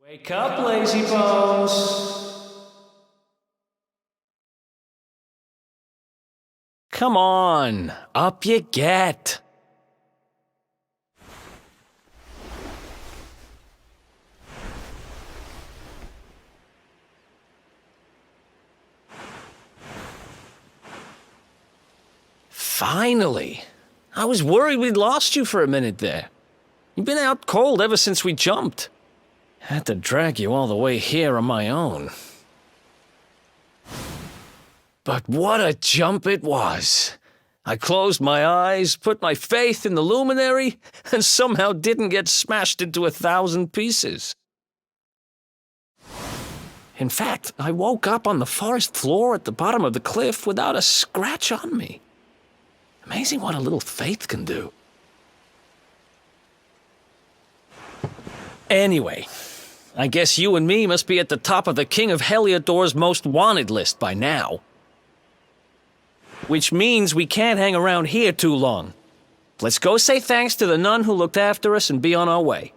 Wake up, lazy bones! Come on, up you get! Finally! I was worried we'd lost you for a minute there. You've been out cold ever since we jumped. Had to drag you all the way here on my own. But what a jump it was! I closed my eyes, put my faith in the luminary, and somehow didn't get smashed into 1,000 pieces. In fact, I woke up on the forest floor at the bottom of the cliff without a scratch on me. Amazing what a little faith can do. Anyway, I guess you and me must be at the top of the King of Heliodor's most wanted list by now. Which means we can't hang around here too long. Let's go say thanks to the nun who looked after us and be on our way.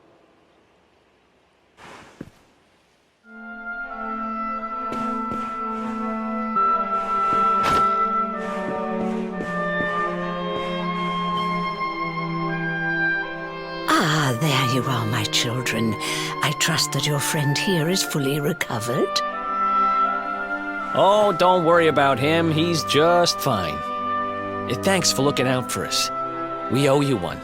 Ah, there you are, my children. I trust that your friend here is fully recovered. Oh, don't worry about him. He's just fine. Thanks for looking out for us. We owe you one.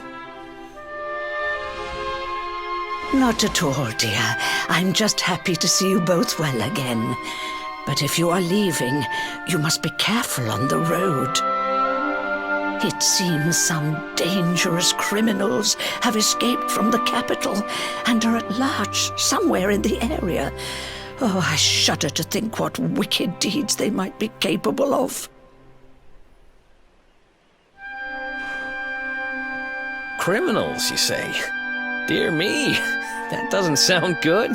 Not at all, dear. I'm just happy to see you both well again. But if you are leaving, you must be careful on the road. It seems some dangerous criminals have escaped from the capital and are at large somewhere in the area. Oh, I shudder to think what wicked deeds they might be capable of. Criminals, you say? Dear me, that doesn't sound good.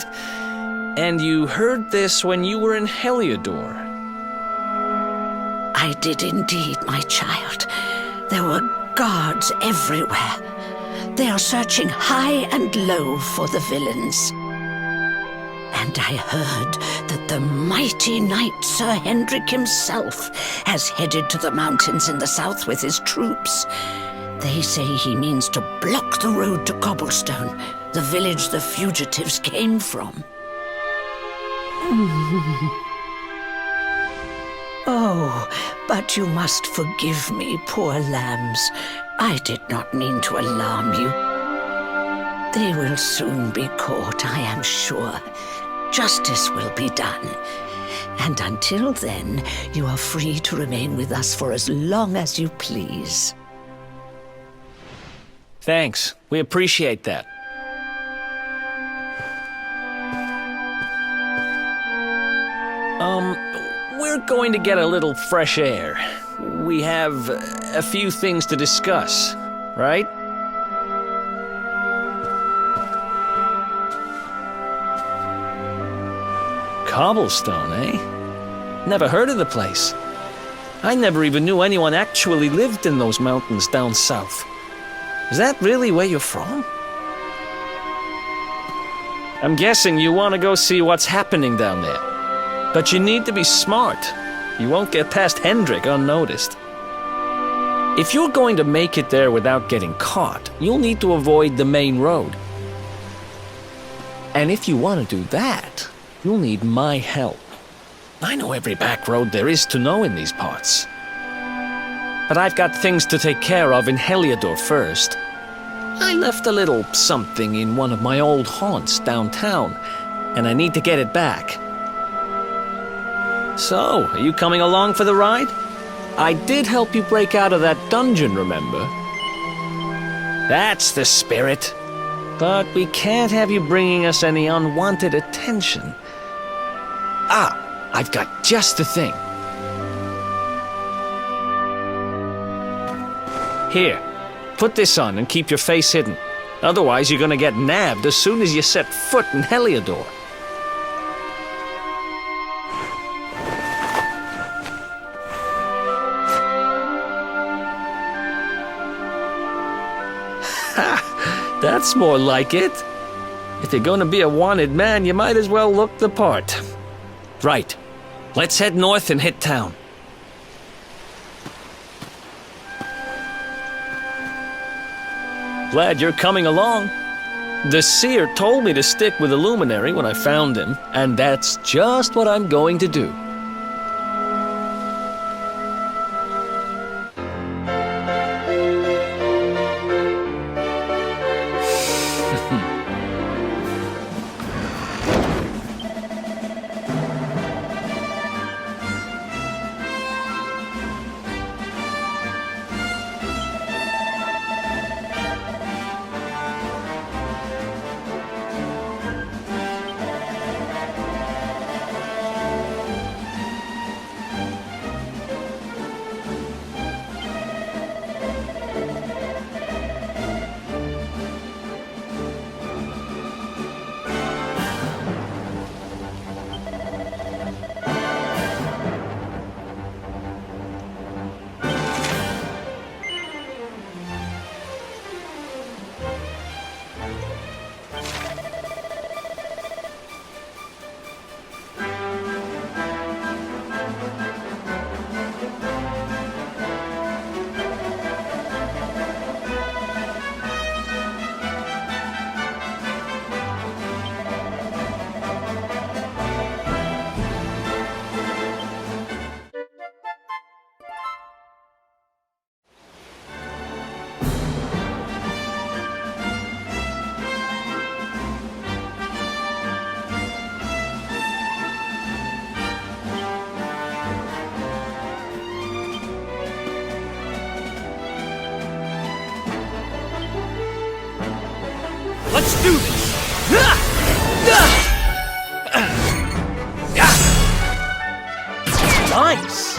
And you heard this when you were in Heliodor? I did indeed, my child. There were guards everywhere. They are searching high and low for the villains. And I heard that the mighty knight Sir Hendrik himself has headed to the mountains in the south with his troops. They say he means to block the road to Cobblestone, the village the fugitives came from. Oh, but you must forgive me, poor lambs. I did not mean to alarm you. They will soon be caught, I am sure. Justice will be done. And until then, you are free to remain with us for as long as you please. Thanks. We appreciate that. We're going to get a little fresh air. We have a few things to discuss, right? Cobblestone, eh? Never heard of the place. I never even knew anyone actually lived in those mountains down south. Is that really where you're from? I'm guessing you want to go see what's happening down there. But you need to be smart. You won't get past Hendrik unnoticed. If you're going to make it there without getting caught, you'll need to avoid the main road. And if you want to do that, you'll need my help. I know every back road there is to know in these parts. But I've got things to take care of in Heliodor first. I left a little something in one of my old haunts downtown, and I need to get it back. So, are you coming along for the ride? I did help you break out of that dungeon, remember? That's the spirit. But we can't have you bringing us any unwanted attention. Ah, I've got just the thing. Here, put this on and keep your face hidden. Otherwise, you're gonna get nabbed as soon as you set foot in Heliodor. Ha! That's more like it. If you're gonna be a wanted man, you might as well look the part. Right. Let's head north and hit town. Glad you're coming along. The seer told me to stick with the luminary when I found him, and that's just what I'm going to do. Let's do this! Nice!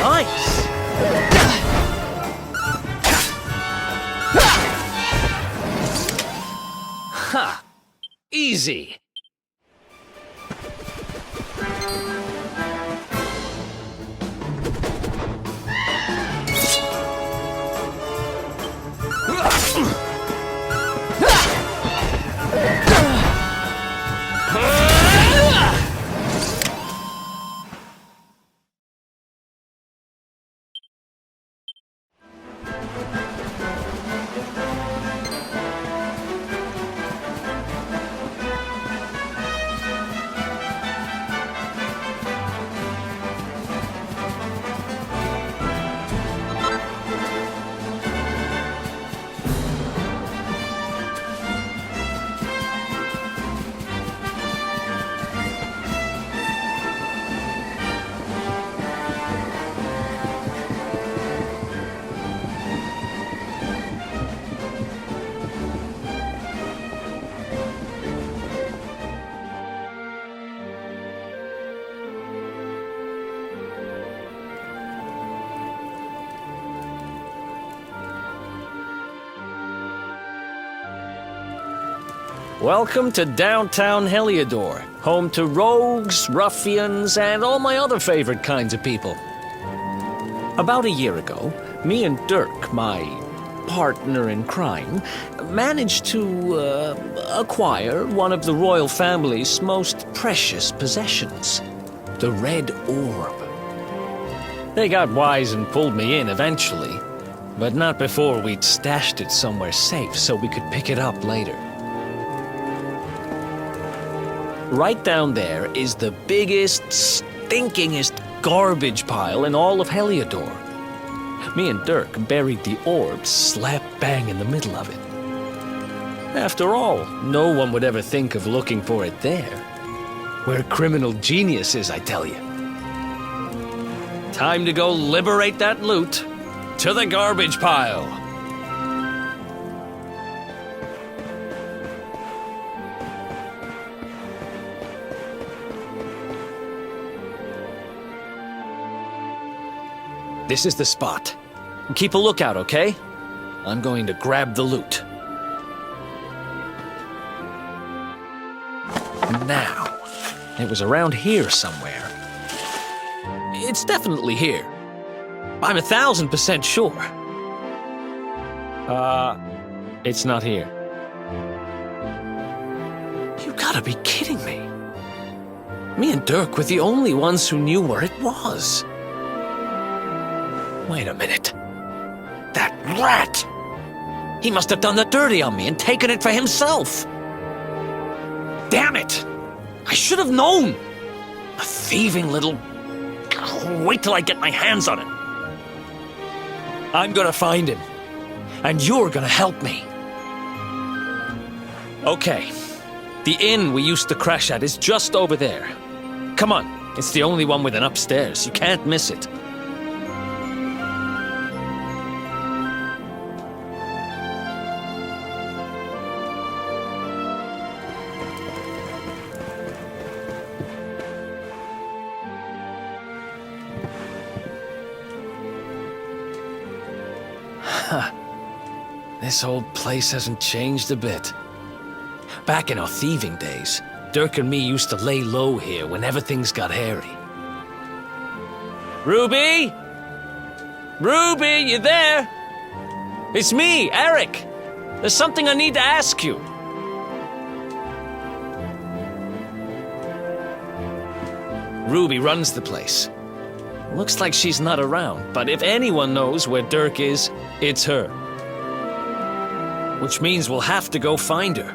Nice! Ha! Easy! Welcome to downtown Heliodor, Home to rogues, ruffians, and all my other favorite kinds of people. About a year ago, me and Dirk, my partner in crime, managed to acquire one of the royal family's most precious possessions, the Red Orb. They got wise and pulled me in eventually, but not before we'd stashed it somewhere safe so we could pick it up later. Right down there is the biggest, stinkingest garbage pile in all of Heliodor. Me and Dirk buried the orb slap bang in the middle of it. After all, no one would ever think of looking for it there. We're criminal geniuses, I tell you. Time to go liberate that loot. To the garbage pile. This is the spot. Keep a lookout, okay? I'm going to grab the loot. Now, it was around here somewhere. It's definitely here. I'm 1,000% sure. It's not here. You gotta be kidding me. Me and Dirk were the only ones who knew where it was. Wait a minute. That rat! He must have done the dirty on me and taken it for himself. Damn it! I should have known! A thieving little... Wait till I get my hands on it. I'm gonna find him. And you're gonna help me. Okay. The inn we used to crash at is just over there. Come on. It's the only one with an upstairs. You can't miss it. This old place hasn't changed a bit. Back in our thieving days, Dirk and me used to lay low here whenever things got hairy. Ruby? Ruby, you there? It's me, Eric. There's something I need to ask you. Ruby runs the place. Looks like she's not around, but if anyone knows where Dirk is, it's her. Which means we'll have to go find her.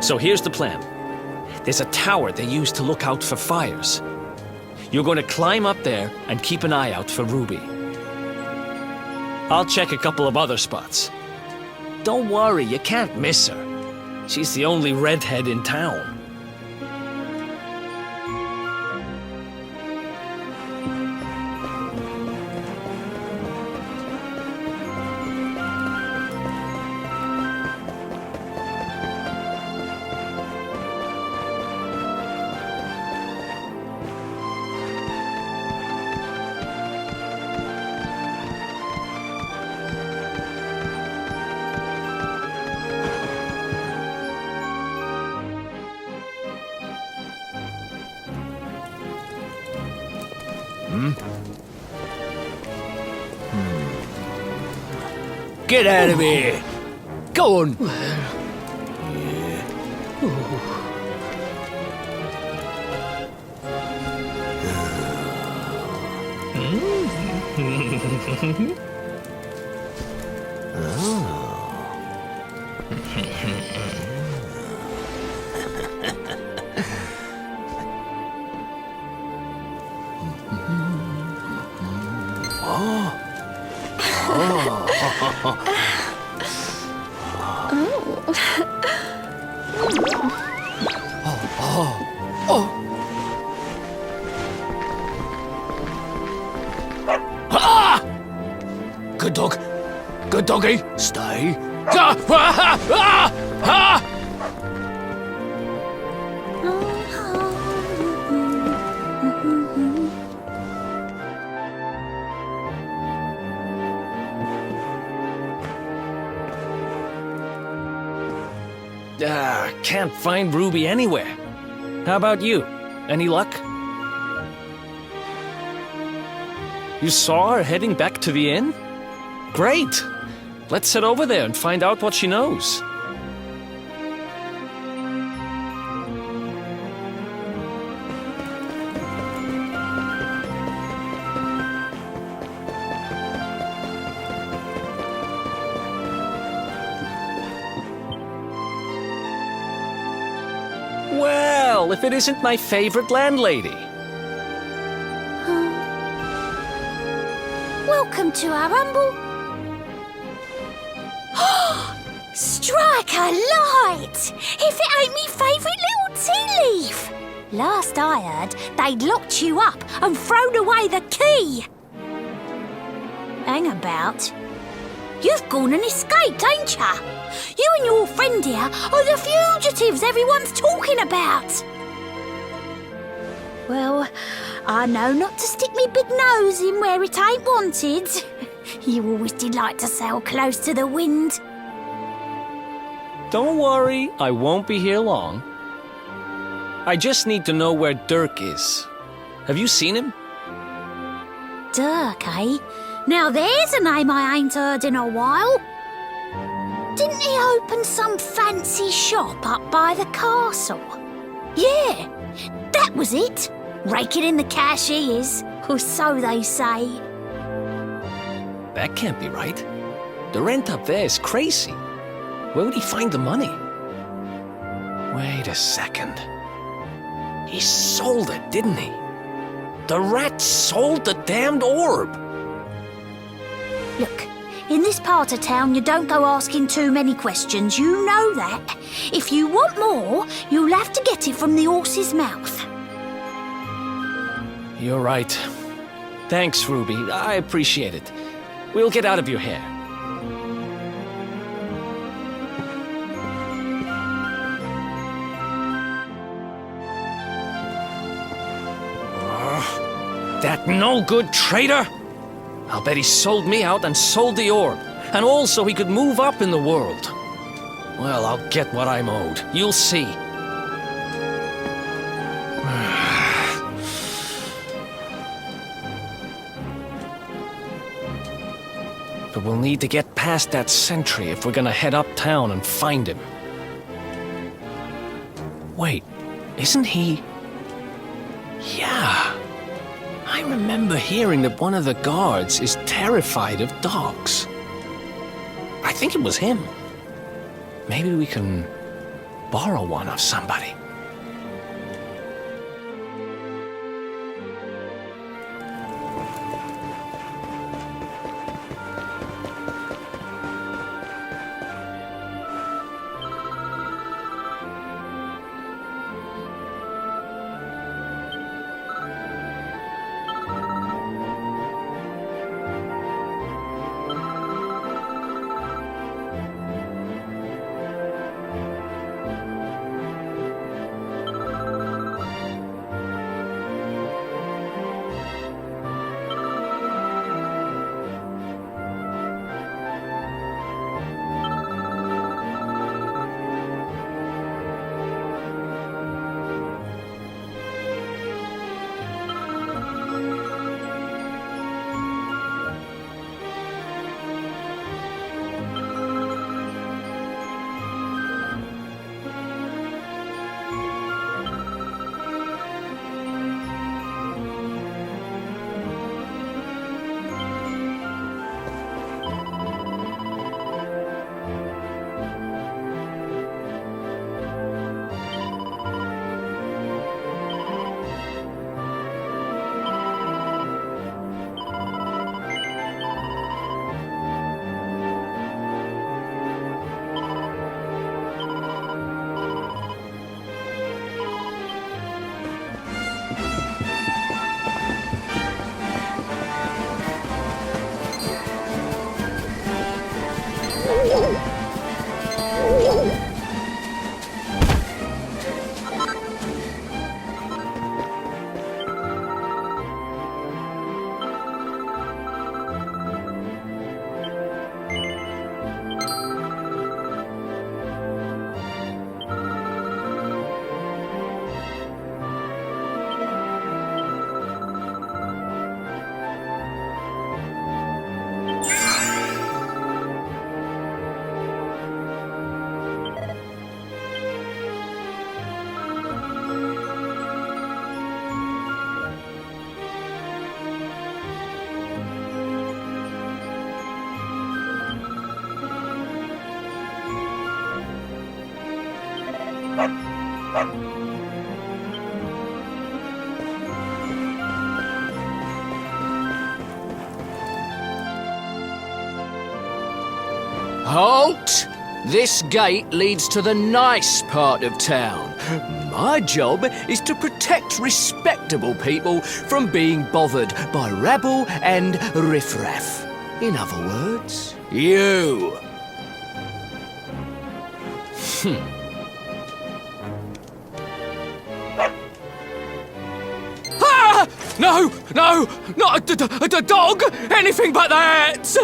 So here's the plan. There's a tower they use to look out for fires. You're going to climb up there and keep an eye out for Ruby. I'll check a couple of other spots. Don't worry, you can't miss her. She's the only redhead in town. Get out of here! Go on! Good dog. Good doggy. Stay. Can't find Ruby anywhere. How about you? Any luck? You saw her heading back to the inn? Great! Let's head over there and find out what she knows. Well, if it isn't my favorite landlady. Welcome to our humble... Strike a light! If it ain't me favourite little tea leaf! Last I heard, they'd locked you up and thrown away the key. Hang about. You've gone and escaped, ain't ya? You and your friend here are the fugitives everyone's talking about. Well, I know not to stick me big nose in where it ain't wanted. You always did like to sail close to the wind. Don't worry, I won't be here long. I just need to know where Dirk is. Have you seen him? Dirk, eh? Now there's a name I ain't heard in a while. Didn't he open some fancy shop up by the castle? Yeah, that was it. Raking in the cash he is, or so they say. That can't be right. The rent up there is crazy. Where would he find the money? Wait a second. He sold it, didn't he? The rat sold the damned orb! Look, in this part of town you don't go asking too many questions, you know that. If you want more, you'll have to get it from the horse's mouth. You're right. Thanks, Ruby. I appreciate it. We'll get out of your hair. That no-good traitor! I'll bet he sold me out and sold the orb, and also he could move up in the world. Well, I'll get what I'm owed. You'll see. But we'll need to get past that sentry if we're gonna head uptown and find him. Wait, isn't he... Yeah. I remember hearing that one of the guards is terrified of dogs. I think it was him. Maybe we can borrow one of somebody. Halt! This gate leads to the nice part of town. My job is to protect respectable people from being bothered by rabble and riffraff. In other words, you. Ah! No! No! Not a dog! Anything but that!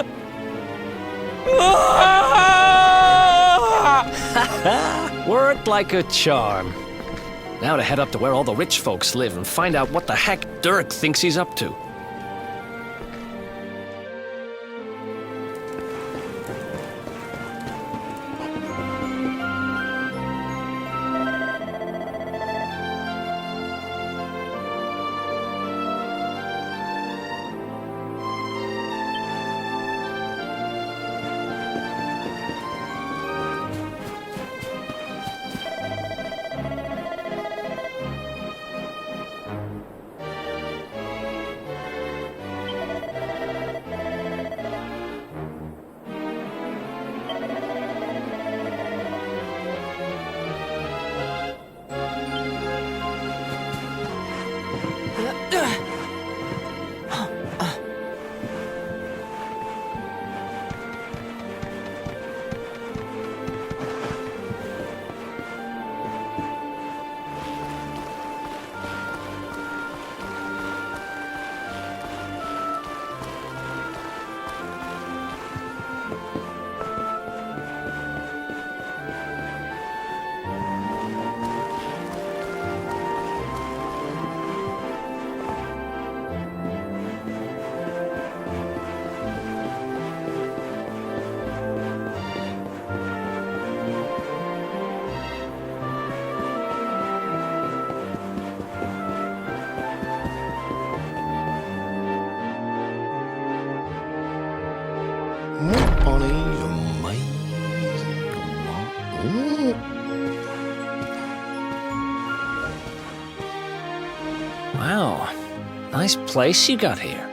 Worked like a charm. Now to head up to where all the rich folks live and find out what the heck Dirk thinks he's up to. Wow, nice place you got here.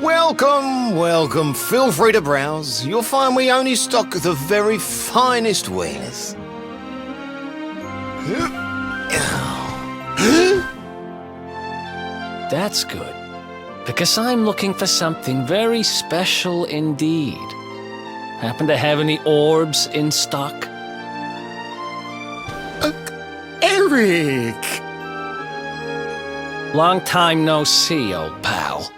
Welcome, welcome. Feel free to browse. You'll find we only stock the very finest wares. That's good, because I'm looking for something very special indeed. Happen to have any orbs in stock? Eric! Long time no see, old pal.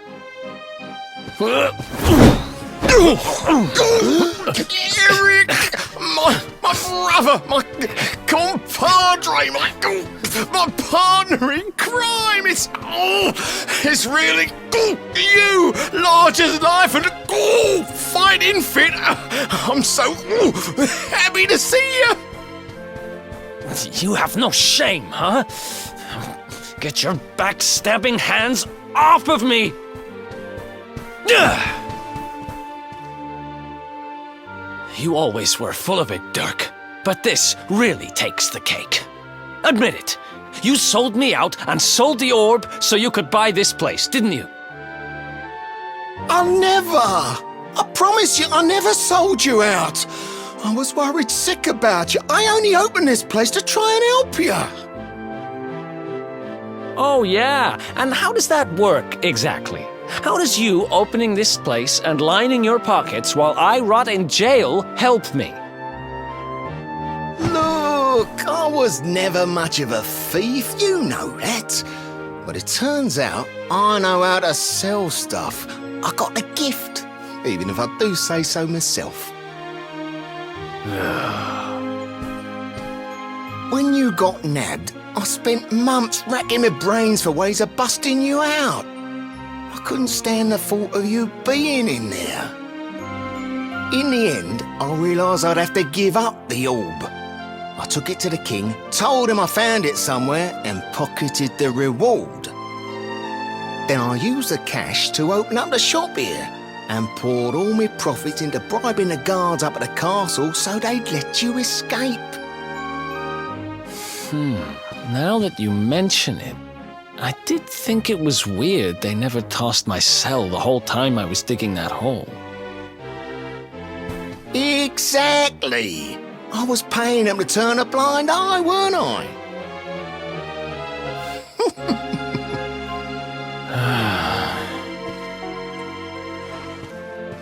Eric! My brother, my compadre, my partner in crime! It's really you, large as life and fighting fit. I'm so happy to see you. You have no shame, huh? Get your backstabbing hands off of me! You always were full of it, Dirk, but this really takes the cake. Admit it, you sold me out and sold the orb so you could buy this place, didn't you? I promise you, I never sold you out. I was worried sick about you. I only opened this place to try and help you. Oh yeah, and how does that work exactly? How does you opening this place and lining your pockets while I rot in jail help me? Look, I was never much of a thief, you know that. But it turns out I know how to sell stuff. I got the gift, even if I do say so myself. When you got nabbed, I spent months racking my brains for ways of busting you out. I couldn't stand the thought of you being in there. In the end, I realised I'd have to give up the orb. I took it to the king, told him I found it somewhere, and pocketed the reward. Then I used the cash to open up the shop here, and poured all my profits into bribing the guards up at the castle so they'd let you escape. Now that you mention it, I did think it was weird they never tossed my cell the whole time I was digging that hole. Exactly. I was paying them to turn a blind eye, weren't I?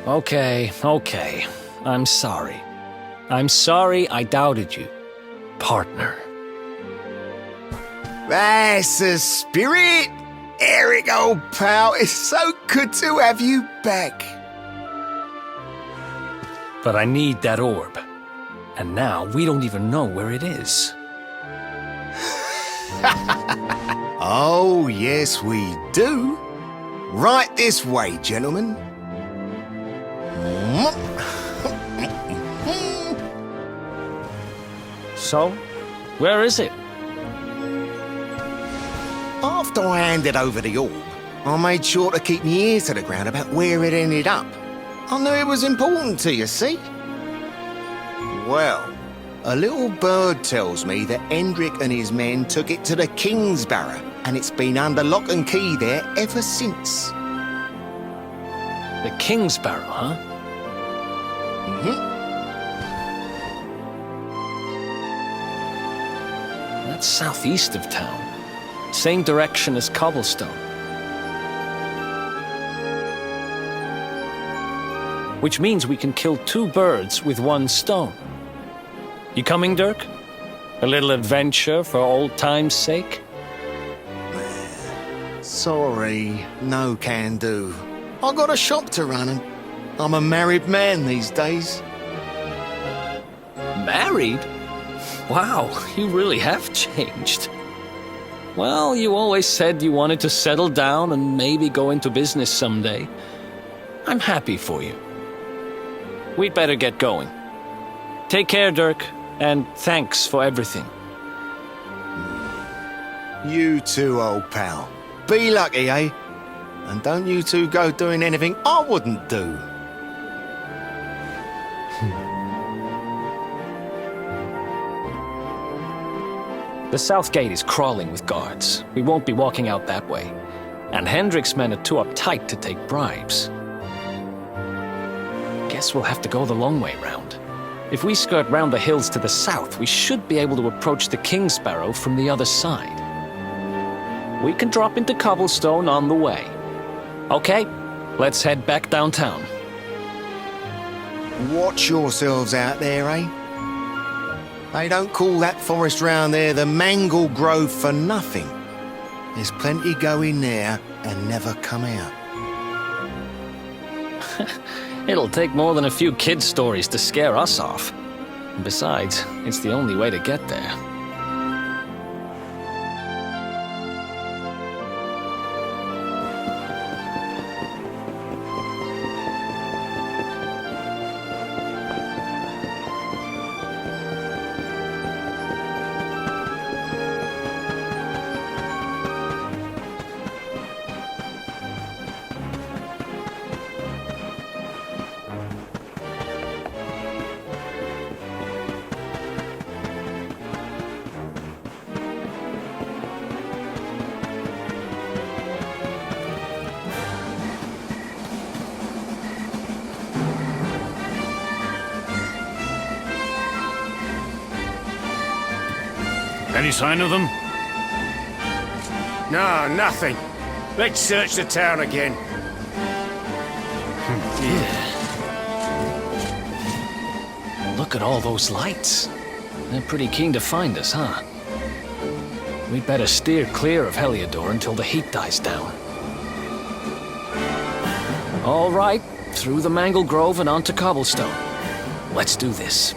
Okay. I'm sorry. I'm sorry I doubted you, partner. That's the spirit! Eric, old pal, it's so good to have you back. But I need that orb. And now we don't even know where it is. Oh, yes, we do. Right this way, gentlemen. So, where is it? After I handed over the orb, I made sure to keep my ears to the ground about where it ended up. I knew it was important to you, see? Well, a little bird tells me that Hendrik and his men took it to the Kingsbarrow, and it's been under lock and key there ever since. The Kingsbarrow, huh? That's southeast of town. Same direction as Cobblestone. Which means we can kill 2 birds with 1 stone. You coming, Dirk? A little adventure for old time's sake? Sorry, no can do. I got a shop to run and I'm a married man these days. Married? Wow, you really have changed. Well, you always said you wanted to settle down and maybe go into business someday. I'm happy for you. We'd better get going. Take care, Dirk, and thanks for everything. You too, old pal. Be lucky, eh? And don't you two go doing anything I wouldn't do. The south gate is crawling with guards. We won't be walking out that way. And Hendrik's men are too uptight to take bribes. Guess we'll have to go the long way round. If we skirt round the hills to the south, we should be able to approach the Kingsbarrow from the other side. We can drop into Cobblestone on the way. Okay, let's head back downtown. Watch yourselves out there, eh? They don't call that forest round there the Mangle Grove for nothing. There's plenty go in there and never come out. It'll take more than a few kid stories to scare us off. And besides, it's the only way to get there. Any sign of them? No, nothing. Let's search the town again. Look at all those lights. They're pretty keen to find us, huh? We'd better steer clear of Heliodor until the heat dies down. All right, through the Mangle Grove and onto Cobblestone. Let's do this.